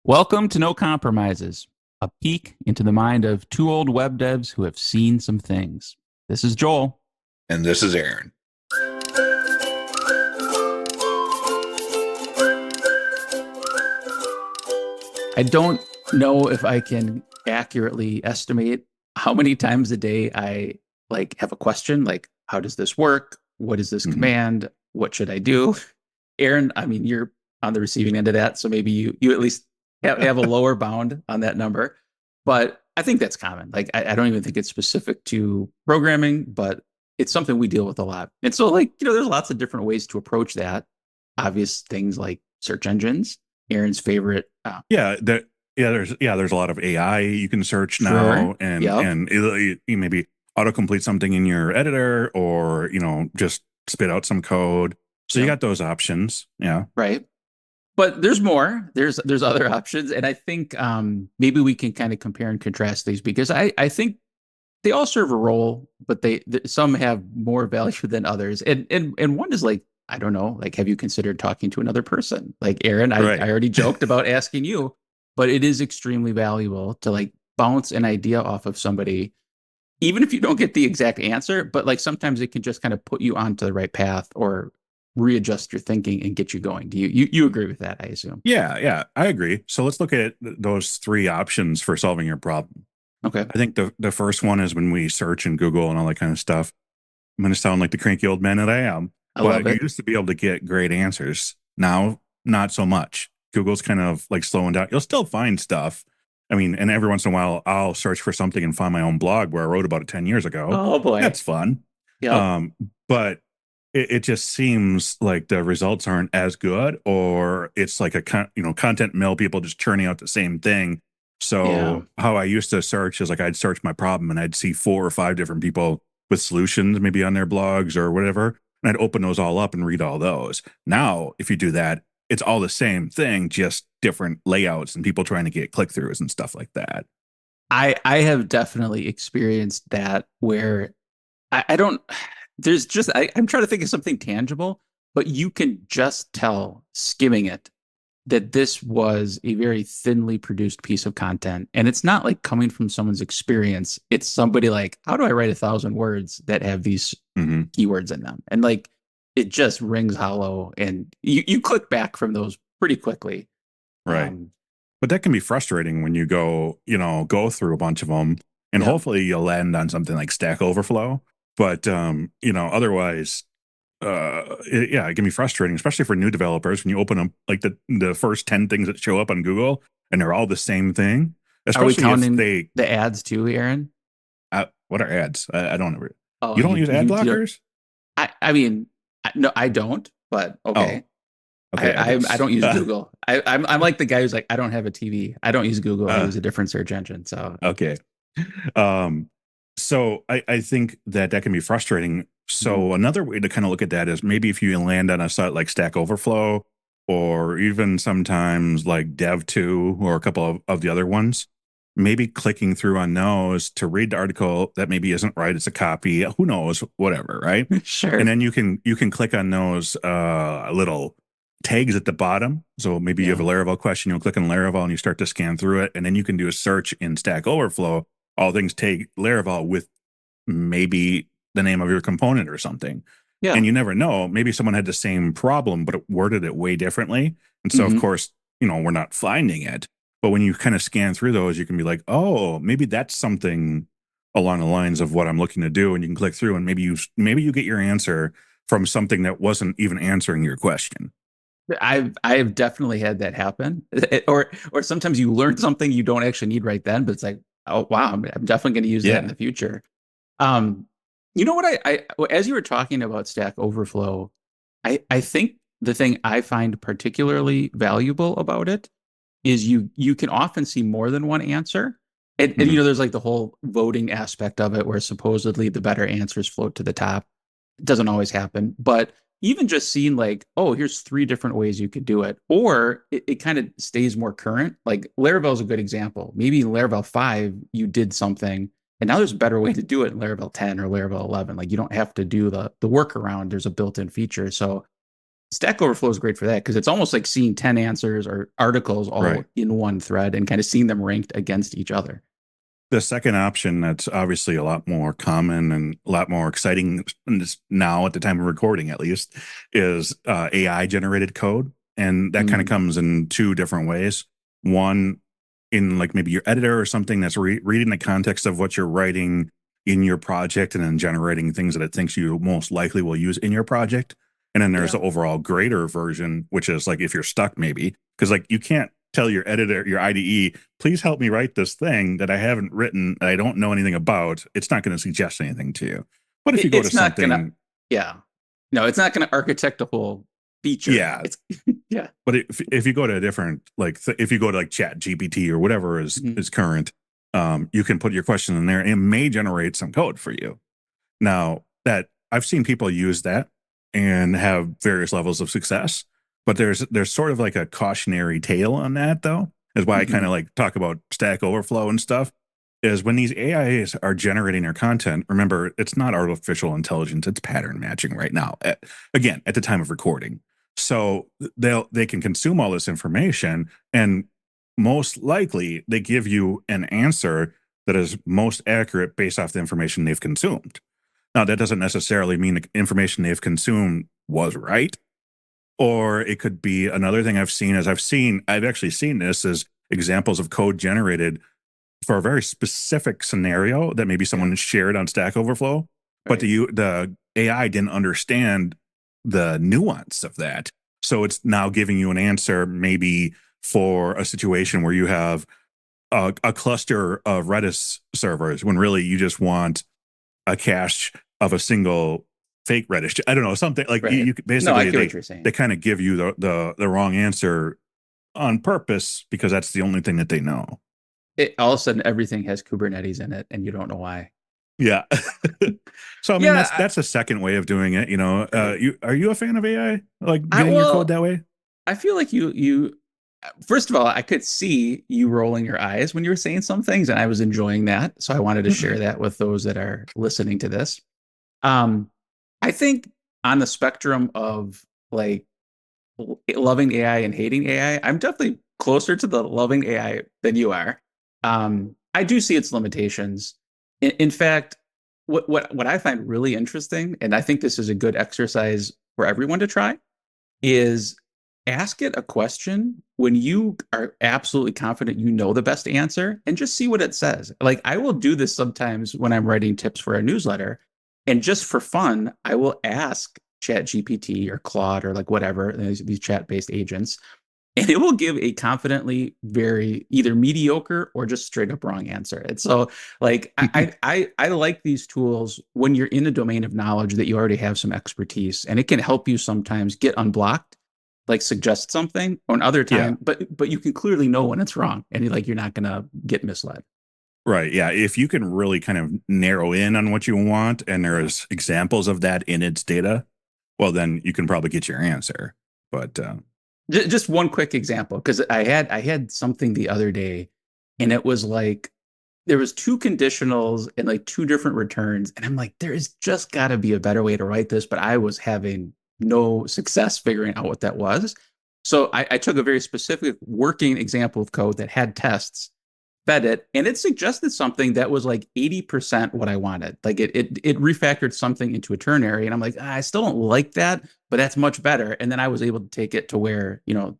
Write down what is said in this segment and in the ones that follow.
Welcome to No Compromises, a peek into the mind of two old web devs who have seen some things. This is Joel. And this is Aaron. I don't know if I can accurately estimate how many times a day I have a question like, how does this work? What is this Mhm. command? What should I do? Aaron, I mean, you're on the receiving end of that, so maybe you at least have a lower bound on that number. But I think that's common. I don't even think it's specific to programming, but it's something we deal with a lot. And so, there's lots of different ways to approach that. Obvious things like search engines. Aaron's favorite. Yeah, there's a lot of AI you can search Sure. now, and Yep. you maybe autocomplete something in your editor, or just spit out some code. So you Yep. got those options. Yeah. Right. But there's more. There's other options, and I think maybe we can kind of compare and contrast these because I think they all serve a role, but some have more value than others. And one is like, I don't know, like, have you considered talking to another person? Like Aaron, I Right. already joked about asking you, but it is extremely valuable to like bounce an idea off of somebody, even if you don't get the exact answer, but like sometimes it can just kind of put you onto the right path or readjust your thinking and get you going. Do you agree with that, I assume? Yeah, I agree. So let's look at those three options for solving your problem. Okay. I think the first one is when we search in Google and all that kind of stuff. I'm going to sound like the cranky old man that I am, I love but you it. used to be able to get great answers. Now, not so much. Google's kind of like slowing down. You'll still find stuff. I mean, and every once in a while, I'll search for something and find my own blog where I wrote about it 10 years ago. Oh boy. That's fun. Yep. Um, but it just seems like the results aren't as good, or it's like content mill, people just churning out the same thing. Yeah. So how I used to search is like I'd search my problem and I'd see four or five different people with solutions maybe on their blogs or whatever. And I'd open those all up and read all those. Now, if you do that, it's all the same thing, just different layouts and people trying to get click throughs and stuff like that. I have definitely experienced that where I don't there's just I'm trying to think of something tangible, but you can just tell skimming it that this was a very thinly produced piece of content. And it's not like coming from someone's experience. It's somebody like, how do I write 1,000 words that have these Hmm. keywords in them? And like it just rings hollow and you click back from those pretty quickly. Right. Um, But that can be frustrating when you go through a bunch of them, and yeah. hopefully you'll land on something like Stack Overflow. But otherwise, it can be frustrating, especially for new developers when you open up like the first 10 things that show up on Google and they're all the same thing. Are we Especially if counting they the ads too, Aaron? what are ads? I don't know. Oh, You don't use ad you don't. blockers? I mean, no, I don't. But Oh, okay, okay. I I guess. don't use Google. I'm like the guy who's like, I don't have a TV. I don't use Google. I Uh, use a different search engine. So okay. Um, so I think that can be frustrating. mhm. So another way to kind of look at that is maybe if you land on a site like Stack Overflow, or even sometimes like Dev2 or a couple of the other ones, maybe clicking through on those to read the article that maybe isn't right. It's a copy. Who knows? Whatever, right? And Sure. then you can click on those little tags at the bottom. So maybe you have Yeah. a Laravel question, you'll click on Laravel and you start to scan through it, and then you can do a search in Stack Overflow. All things take Laravel with maybe the name of your component or something. And Yeah. you never know. Maybe someone had the same problem, but it worded it way differently. And so, of Hmm. course, we're not finding it. But when you kind of scan through those, you can be like, oh, maybe that's something along the lines of what I'm looking to do. And you can click through and maybe you get your answer from something that wasn't even answering your question. I've definitely had that happen. Or sometimes you learn something you don't actually need right then, but it's like, oh wow, I'm definitely going to use that in Yeah. the future. Um, you know what as you were talking about Stack Overflow, I think the thing I find particularly valuable about it is you can often see more than one answer. And Mhm. there's like the whole voting aspect of it where supposedly the better answers float to the top. It doesn't always happen, but even just seeing like, oh, here's three different ways you could do it, or it kind of stays more current. Like Laravel is a good example. Maybe in Laravel 5, you did something, and now there's a better way to do it in Laravel 10 or Laravel 11. Like you don't have to do the workaround. There's a built-in feature. So Stack Overflow is great for that because it's almost like seeing 10 answers or articles all Right. in one thread and kind of seeing them ranked against each other. The second option that's obviously a lot more common and a lot more exciting now at the time of recording, at least, is AI generated code. And that kind of Mm, comes in two different ways. One, in like maybe your editor or something that's reading the context of what you're writing in your project and then generating things that it thinks you most likely will use in your project. And then there's yeah. the overall greater version, which is like if you're stuck, maybe, because like you can't tell your editor, your IDE, please help me write this thing that I haven't written, that I don't know anything about. It's not going to suggest anything to you. But if you go to It's not gonna, something, yeah. No, it's not gonna architect a whole feature. yeah. It's yeah. But if you go to a different, like if you go to like Chat GPT or whatever Mhm. is current, you can put your question in there and it may generate some code for you. Now that I've seen people use that and have various levels of success, but there's sort of like a cautionary tale on that though. Is why I kind Mhm. of like talk about Stack Overflow and stuff. Is when these AIs are generating their content. Remember, it's not artificial intelligence; it's pattern matching right now. Again, at the time of recording, so they can consume all this information, and most likely they give you an answer that is most accurate based off the information they've consumed. Now, that doesn't necessarily mean the information they've consumed was right, or it could be another thing I've seen is I've actually seen this as examples of code generated for a very specific scenario that maybe Yeah. someone shared on Stack Overflow, but Right. the AI didn't understand the nuance of that. So it's now giving you an answer maybe for a situation where you have a cluster of Redis servers when really you just want a cache of a single fake Reddish. I don't know, something like Right. No, I basically get what you're they saying. kind of give you the wrong answer on purpose because that's the only thing that they know. All of a sudden everything has Kubernetes in it and you don't know why. Yeah. So I mean Yeah, that's a second way of doing it, you know. right. You are you a fan of AI? Like I getting your code well, that way? I feel like you first of all, I could see you rolling your eyes when you were saying some things, and I was enjoying that. So I wanted to share that with those that are listening to this. Um, I think on the spectrum of like loving AI and hating AI, I'm definitely closer to the loving AI than you are. I do see its limitations. In fact, what I find really interesting, and I think this is a good exercise for everyone to try, is ask it a question when you are absolutely confident you know the best answer and just see what it says. Like I will do this sometimes when I'm writing tips for a newsletter. And just for fun, I will ask Chat GPT or Claude or like whatever, these chat-based agents, and it will give a confidently very either mediocre or just straight up wrong answer. And so like I like these tools when you're in a domain of knowledge that you already have some expertise and it can help you sometimes get unblocked, like suggest something or another Yeah. time, but you can clearly know when it's wrong and like you're not gonna get misled. Right. Yeah. If you can really kind of narrow in on what you want and Yeah. there's examples of that in its data, well, then you can probably get your answer. But Just one quick example, because I had something the other day and it was like there was two conditionals and like two different returns and I'm like there is just got to be a better way to write this, but I was having no success figuring out what that was. So I took a very specific working example of code that had tests, fed it, and it suggested something that was like 80% what I wanted. Like it refactored something into a ternary and I'm like, I still don't like that, but that's much better. And then I was able to take it to where, mm,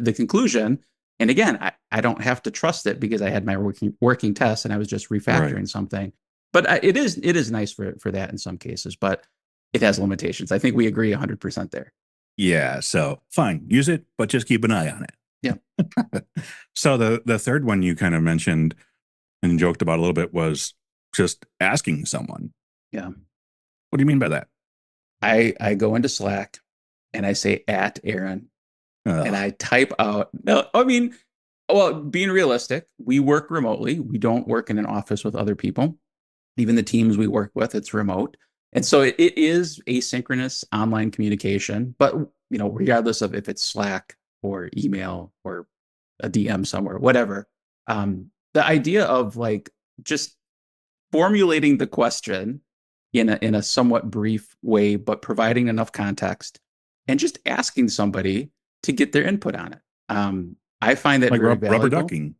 the conclusion. And again, I don't have to trust it because I had my working test and I was just right. refactoring something. But it is nice for that in some cases, but it has limitations. I think we agree 100% there. Yeah. So fine, use it, but just keep an eye on Yeah. it. So the third one you kind of mentioned and joked about a little bit was just asking someone. Yeah. What do you mean by that? I go into Slack and I say at Aaron and Ugh. I type out. No, I mean, well, being realistic, we work remotely. We don't work in an office with other people. Even the teams we work with, it's remote. And so it is asynchronous online communication, but regardless of if it's Slack or email or a DM somewhere, whatever, the idea of like just formulating the question in a somewhat brief way, but providing enough context and just asking somebody to get their input on it. I find that Like very rubber valuable. ducking.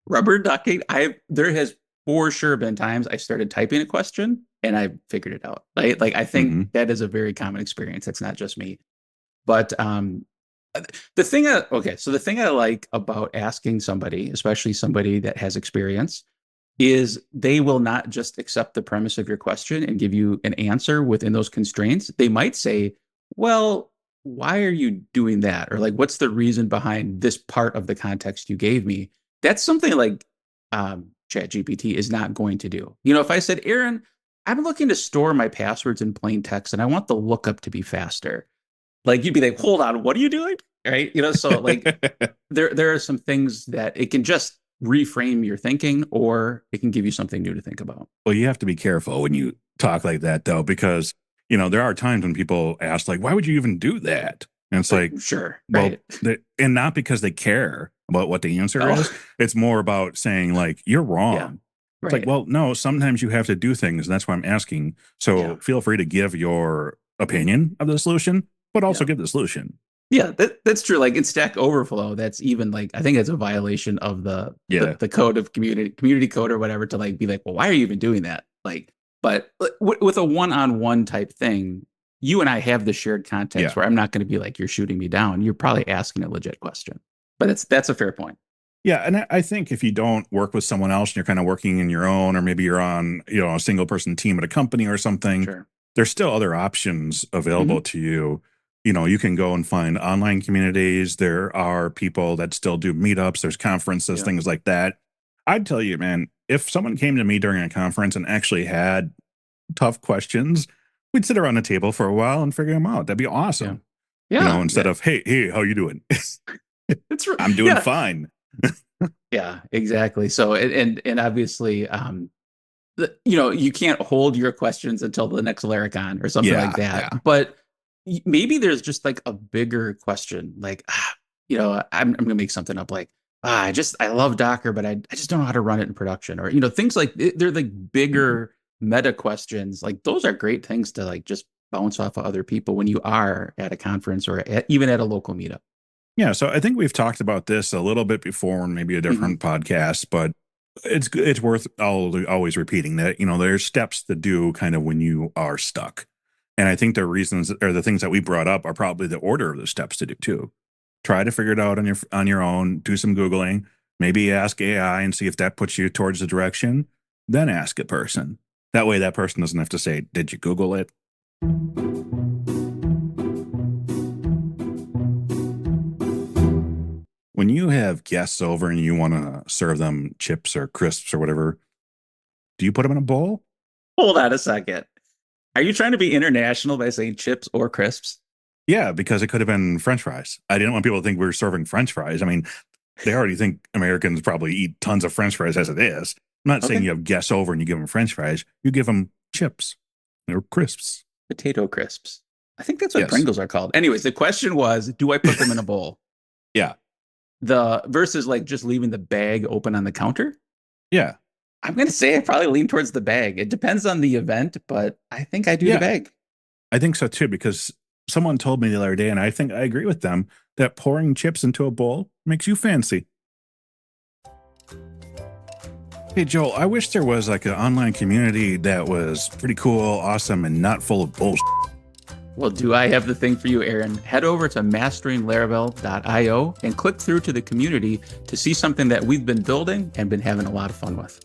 Rubber ducking. There has for sure been times I started typing a question and I figured it out. Right? Like I think Hmm. that is a very common experience. That's not just me. But the thing okay, so the thing I like about asking somebody, especially somebody that has experience, is they will not just accept the premise of your question and give you an answer within those constraints. They might say, well, why are you doing that? Or like, what's the reason behind this part of the context you gave me? That's something like ChatGPT is not going to do. You know, if I said, Aaron, I'm looking to store my passwords in plain text and I want the lookup to be faster. Like you'd be like, hold on, what are you doing? Right. You know, so like there are some things that it can just reframe your thinking or it can give you something new to think about. Well, you have to be careful when you talk like that, though, because there are times when people ask, like, "Why would you even do that?" And it's like, Sure. well, Right. and not because they care about what the answer Oh, is. It's more about saying, like, "You're yeah. wrong." It's like, Right. well, no, sometimes you have to do things, and that's why I'm asking. Yeah. So feel free to give your opinion of the solution, but also Yeah. give the solution. Yeah, that's true. Like in Stack Overflow, that's even like I think it's a violation of Yeah. the code of community code or whatever to like be like, well, why are you even doing that? Like, but with a one-on-one type thing, you and I have the shared context Yeah. where I'm not going to be like you're shooting me down. You're probably asking a legit question. But that's a fair point. Yeah, and I think if you don't work with someone else and you're kind of working in your own, or maybe you're on, a single person team at a company or something, Sure. there's still other options available Hmm. to you. You can go and find online communities. There are people that still do meetups, there's conferences, Yeah. things like that. I'd tell you, man, if someone came to me during a conference and actually had tough questions, we'd sit around the table for a while and figure them out. That'd be Yeah. awesome. Yeah. Instead Yeah. of, hey, how you doing? It's I'm doing yeah. fine. Yeah, exactly. So and obviously you know, you can't hold your questions until the next Laracon or something like Yeah, that. yeah. But maybe there's just like a bigger question, like, you know, I'm gonna make something up like, I love Docker, but I just don't know how to run it in production, or you know, things like they're like Mhm. bigger meta questions. Like those are great things to like just bounce off of other people when you are at a conference or even at a local meetup. Yeah, so I think we've talked about this a little bit before in maybe a Hmm. different podcast, but it's worth always repeating that there's steps to do kind of when you are stuck, and I think the reasons or the things that we brought up are probably the order of the steps to do too. Try to figure it out on your own. Do some googling. Maybe ask AI and see if that puts you towards the direction. Then ask a person. That way, that person doesn't have to say, "Did you Google it?" When you have guests over and you want to serve them chips or crisps or whatever, do you put them in a bowl? Hold on a second. Are you trying to be international by saying chips or crisps? Yeah, because it could have been French fries. I didn't want people to think we were serving French fries. I mean, they already think Americans probably eat tons of French fries as it is. I'm not saying Okay. you have guests over and you give them French fries. You give them chips or crisps. Potato crisps. I think that's what Yes. Pringles are called. Anyways, the question was, do I put them in a bowl? Yeah. The versus like just leaving the bag open on the counter. Yeah. I'm gonna say I probably lean towards the bag. It depends on the event, but I think I do the Yeah. bag. I think so too, because someone told me the other day, and I think I agree with them, that pouring chips into a bowl makes you fancy. Hey, Joel, I wish there was like an online community that was pretty cool, awesome, and not full of bullshit. Well, do I have the thing for you, Aaron? Head over to masteringlaravel.io and click through to the community to see something that we've been building and been having a lot of fun with.